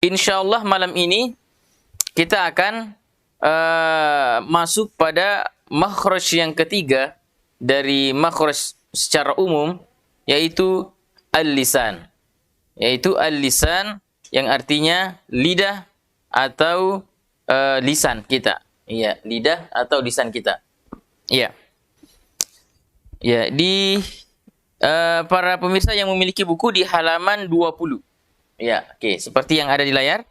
insyaallah malam ini kita akan masuk pada makhraj yang ketiga dari makhraj secara umum, yaitu al-lisan. Yaitu al-lisan yang artinya lidah atau lisan kita. Iya, lidah atau lisan kita. Iya. Ya, di para pemirsa yang memiliki buku di halaman 20. Ya, oke, seperti yang ada di layar.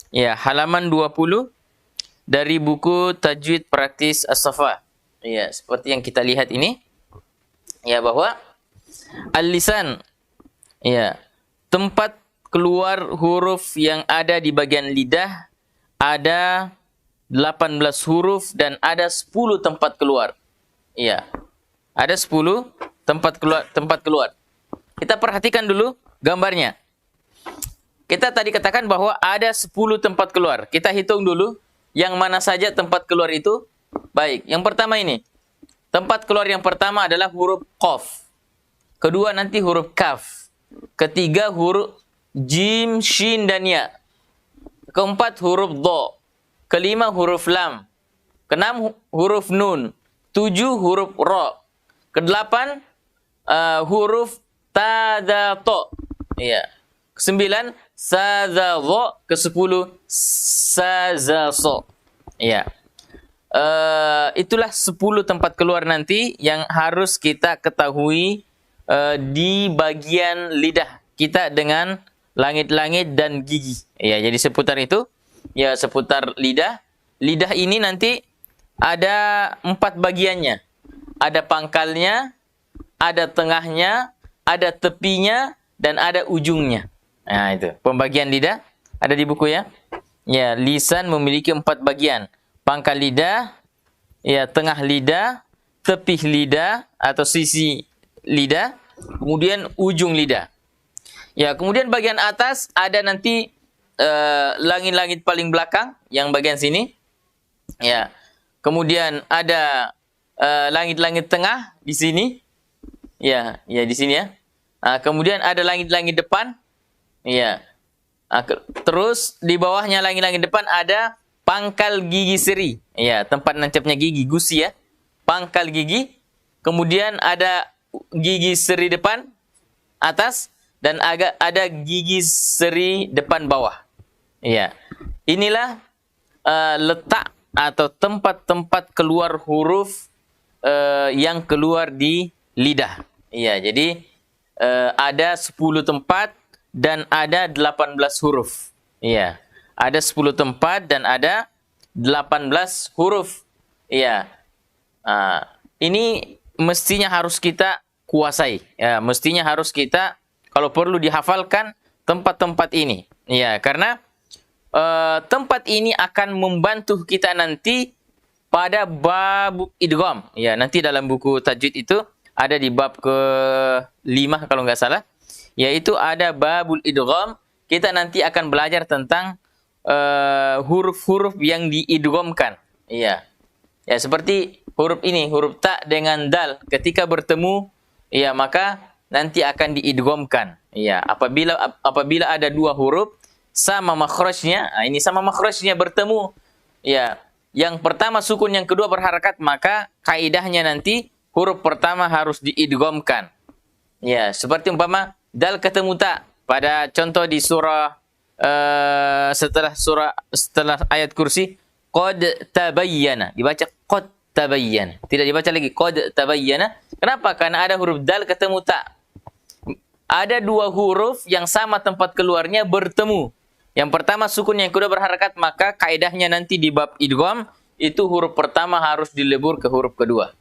Ya, halaman 20 dari buku Tajwid Praktis As-Safa. Ya, seperti yang kita lihat ini. Ya, bahwa al-lisan, ya, tempat keluar huruf yang ada di bagian lidah ada 18 huruf dan ada 10 tempat keluar. Ya. Ada 10 tempat keluar. Kita perhatikan dulu gambarnya. Kita tadi katakan bahwa ada 10 tempat keluar. Kita hitung dulu yang mana saja tempat keluar itu. Baik, yang pertama ini. Tempat keluar yang pertama adalah huruf qaf. Kedua nanti huruf kaf. Ketiga huruf jim, shin, dan ya. Keempat huruf dha. Kelima huruf lam. Keenam huruf nun. 7 huruf ra. Kedelapan huruf ta, dha, to. Iya. Kesembilan sa, za, dha. Kesepuluh sa, za, so. Iya. Itulah 10 tempat keluar nanti yang harus kita ketahui di bagian lidah kita dengan langit-langit dan gigi. Ya, jadi seputar itu, ya seputar lidah. Lidah ini nanti ada 4 bagiannya. Ada pangkalnya, ada tengahnya, ada tepinya, dan ada ujungnya. Nah, itu pembagian lidah ada di buku ya. Ya, lisan memiliki 4 bagian. Pangkal lidah, ya tengah lidah, tepi lidah atau sisi lidah, kemudian ujung lidah. Ya, kemudian bagian atas ada nanti langit-langit paling belakang yang bagian sini. Ya. Kemudian ada langit-langit tengah di sini. Ya, ya di sini ya. Kemudian ada langit-langit depan. Ya. Terus di bawahnya langit-langit depan ada pangkal gigi seri. Ya, tempat nancapnya gigi, gusi ya. Pangkal gigi. Kemudian ada gigi seri depan atas dan ada gigi seri depan bawah. Ya. Inilah letak atau tempat-tempat keluar huruf yang keluar di lidah. Iya, jadi ada 10 tempat dan ada 18 huruf. Iya. Ada 10 tempat dan ada 18 huruf. Iya. Ini mestinya harus kita kuasai. Ya, mestinya harus kita kalau perlu dihafalkan tempat-tempat ini. Iya, karena tempat ini akan membantu kita nanti pada bab idgham. Ya, nanti dalam buku tajwid itu ada di bab ke-5 kalau nggak salah, yaitu ada babul idgham. Kita nanti akan belajar tentang huruf-huruf yang diidghamkan. Iya. Ya, seperti huruf ini, huruf ta dengan dal ketika bertemu, ya maka nanti akan diidghamkan. Iya, apabila ada 2 huruf sama makhrajnya, ini sama makhrajnya bertemu. Ya, yang pertama sukun, yang kedua berharakat, maka kaidahnya nanti huruf pertama harus diidghamkan. Ya, seperti umpama dal ketemu ta pada contoh di surah setelah ayat kursi, qad tabayyana, dibaca qad tabayyana, tidak dibaca lagi qad tabayyana. Kenapa? Karena ada huruf dal ketemu ta. Ada 2 huruf yang sama tempat keluarnya bertemu. Yang pertama sukun, yang kedua berharakat, maka kaidahnya nanti di bab idgham itu huruf pertama harus dilebur ke huruf kedua.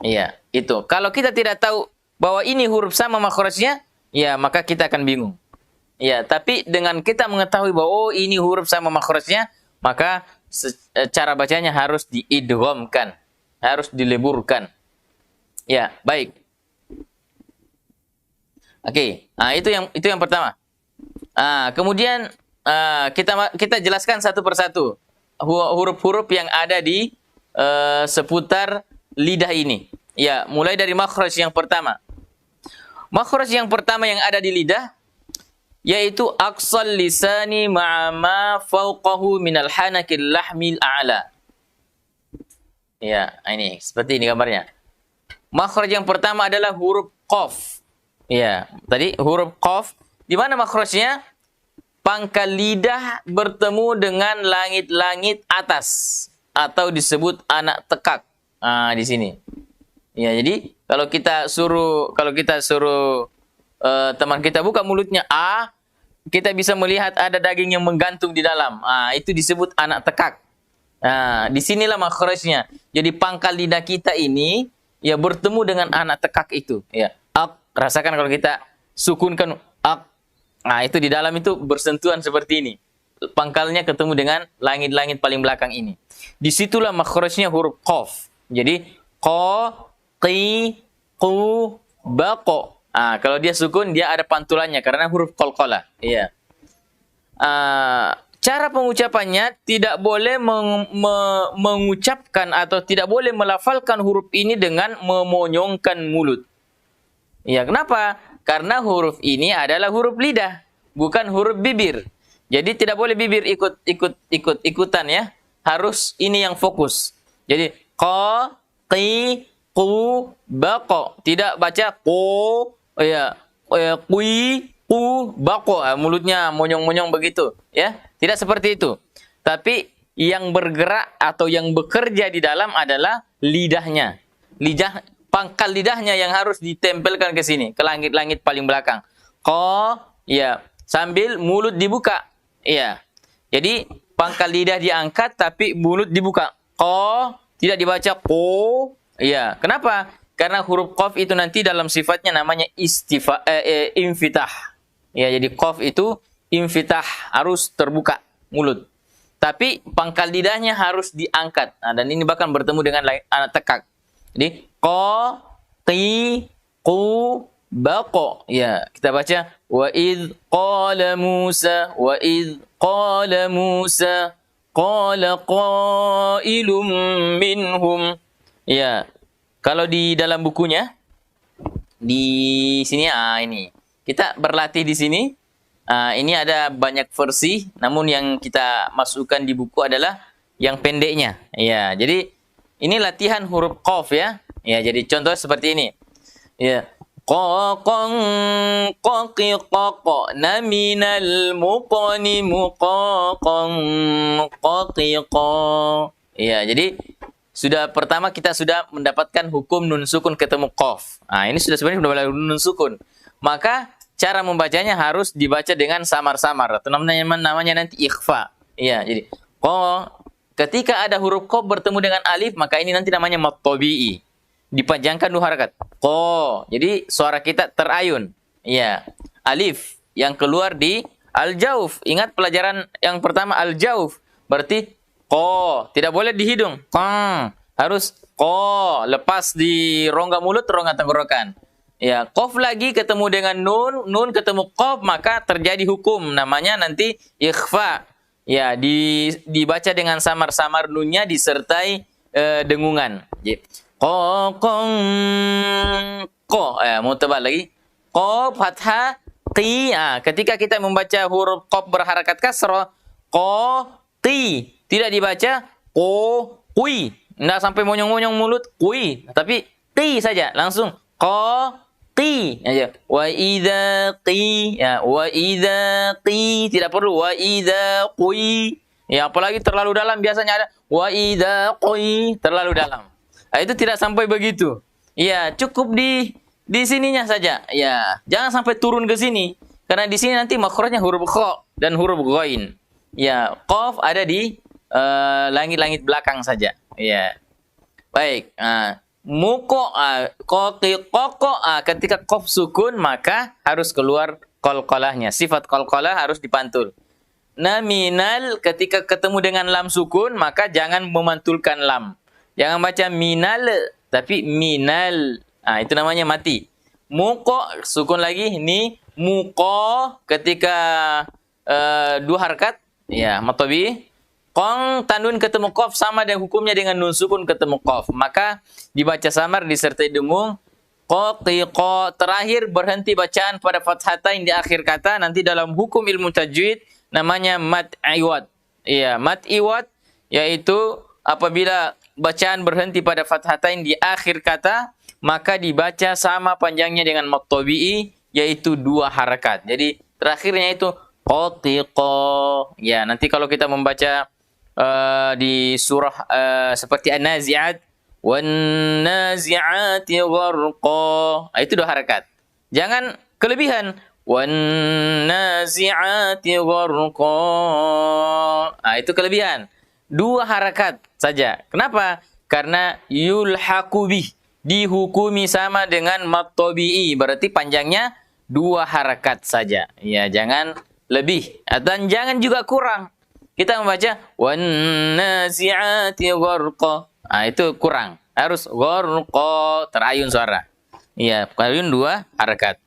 Iya, itu. Kalau kita tidak tahu bahwa ini huruf sama makhrajnya, ya maka kita akan bingung. Ya, tapi dengan kita mengetahui bahwa oh ini huruf sama makhrajnya, maka cara bacanya harus diidghamkan, harus dileburkan. Ya, baik. Oke. Nah, itu yang pertama. Kemudian kita jelaskan satu persatu huruf-huruf yang ada di seputar lidah ini. Ya, mulai dari makhraj yang pertama. Makhraj yang pertama yang ada di lidah yaitu aqsal lisani ma'a ma fawqahu minal hanakil lahmil a'la. Ya, ini seperti ini gambarnya. Makhraj yang pertama adalah huruf qaf. Ya, tadi huruf qaf. Di mana makhrajnya? Pangkal lidah bertemu dengan langit-langit atas atau disebut anak tekak. Nah, di sini. Ya, jadi kalau kita suruh teman kita buka mulutnya A, kita bisa melihat ada daging yang menggantung di dalam. Ah, itu disebut anak tekak. Nah, disinilah makhrajnya. Jadi pangkal lidah kita ini ya bertemu dengan anak tekak itu. Ya, ak. Rasakan kalau kita sukunkan ak. Nah, itu di dalam itu bersentuhan seperti ini. Pangkalnya ketemu dengan langit-langit paling belakang ini. Disitulah makhrajnya huruf qaf. Jadi qa, qi, qu, baqo. Ah, kalau dia sukun dia ada pantulannya karena huruf qalqalah. Iya. Cara pengucapannya tidak boleh mengucapkan atau tidak boleh melafalkan huruf ini dengan memonyongkan mulut. Ya, kenapa? Karena huruf ini adalah huruf lidah, bukan huruf bibir. Jadi tidak boleh bibir ikutan ya. Harus ini yang fokus. Jadi qa, qi, qu, baqo. Tidak baca qo, ya, qi, qu, baqo. Mulutnya monyong-monyong begitu, ya. Tidak seperti itu. Tapi yang bergerak atau yang bekerja di dalam adalah lidahnya. Pangkal lidahnya yang harus ditempelkan ke sini, ke langit-langit paling belakang. Qa, ya, sambil mulut dibuka. Ya. Jadi pangkal lidah diangkat tapi mulut dibuka. Qa, tidak dibaca qo. Ya. Kenapa? Karena huruf qaf itu nanti dalam sifatnya namanya infitah. Ya, jadi qaf itu infitah, harus terbuka mulut. Tapi pangkal lidahnya harus diangkat. Nah, dan ini bahkan bertemu dengan anak tekak. Jadi qa, qi, qu, baqo. Ya, kita baca wa id qala Musa qala qailum minhum. Ya. Kalau di dalam bukunya di sini ini. Kita berlatih di sini. Ini ada banyak versi, namun yang kita masukkan di buku adalah yang pendeknya. Ya, jadi ini latihan huruf qaf ya. Ya, jadi contoh seperti ini. Ya. Qaqan qaqi qaqa naminal muqani muqaqan qaqi qa. Ya, jadi pertama kita sudah mendapatkan hukum nun sukun ketemu qaf. Nah, ini sebenarnya sudah nun sukun. Maka cara membacanya harus dibaca dengan samar-samar atau namanya nanti ikhfa. Iya, jadi ketika ada huruf qaf bertemu dengan alif, maka ini nanti namanya mad tabi'i. Dipanjangkan 2 harakat. Qa. Jadi suara kita terayun. Iya. Alif yang keluar di al-jauf. Ingat pelajaran yang pertama al-jauf. Berarti qa, tidak boleh di hidung. Qa. Harus qa, lepas di rongga mulut, rongga tenggorokan. Ya, qaf lagi ketemu dengan nun ketemu qaf, maka terjadi hukum namanya nanti ikhfa. Ya, dibaca dengan samar-samar nunnya disertai dengungan. Qaqan qa. Mau tebal lagi. Qaf fathah qi. Ketika kita membaca huruf qaf berharakat kasrah, qa qi. Tidak dibaca qo qi. Enggak sampai monyong-monyong mulut qi, tapi qi saja, langsung qa qi aja. Wa idza qi, ya, wa idza qi, tidak perlu wa idza qi. Ya, apalagi terlalu dalam biasanya ada wa idza qi, terlalu dalam. Itu tidak sampai begitu. Ya, cukup di sininya saja. Ya, jangan sampai turun ke sini karena di sini nanti makhrajnya huruf kha dan huruf ghain. Ya, qaf ada di langit-langit belakang saja. Ya. Baik, muko qaqi ketika qaf sukun maka harus keluar qalqalahnya. Sifat qalqalah harus dipantul. Naminal ketika ketemu dengan lam sukun maka jangan memantulkan lam. Jangan baca minal tapi minal. Itu namanya mati. Muko sukun lagi ini muko ketika 2 harakat ya matobi. Qong tanun ketemu qaf sama dengan hukumnya dengan nun sukun ketemu qaf. Maka dibaca samar disertai dengung qaqiqa. Terakhir berhenti bacaan pada fathatain di akhir kata. Nanti dalam hukum ilmu tajwid namanya mad iwad. Iya, mad iwad yaitu apabila bacaan berhenti pada fathatain di akhir kata, maka dibaca sama panjangnya dengan mad tabi'i, yaitu 2 harakat. Jadi terakhirnya itu qaqiqa. Ya, nanti kalau kita membaca di surah seperti An-Nazi'at, wan nazi'ati gharqa. Itu 2 harakat. Jangan kelebihan. Wan nazi'ati gharqa. Itu kelebihan. 2 harakat saja. Kenapa? Karena yulhaqu bih, dihukumi sama dengan mad tabi'i, berarti panjangnya 2 harakat saja. Ya, jangan lebih dan jangan juga kurang. Kita membaca wan nazi'ati gharqa. Itu kurang. Harus gharqa, terayun suara. Iya, terayun 2 harakat.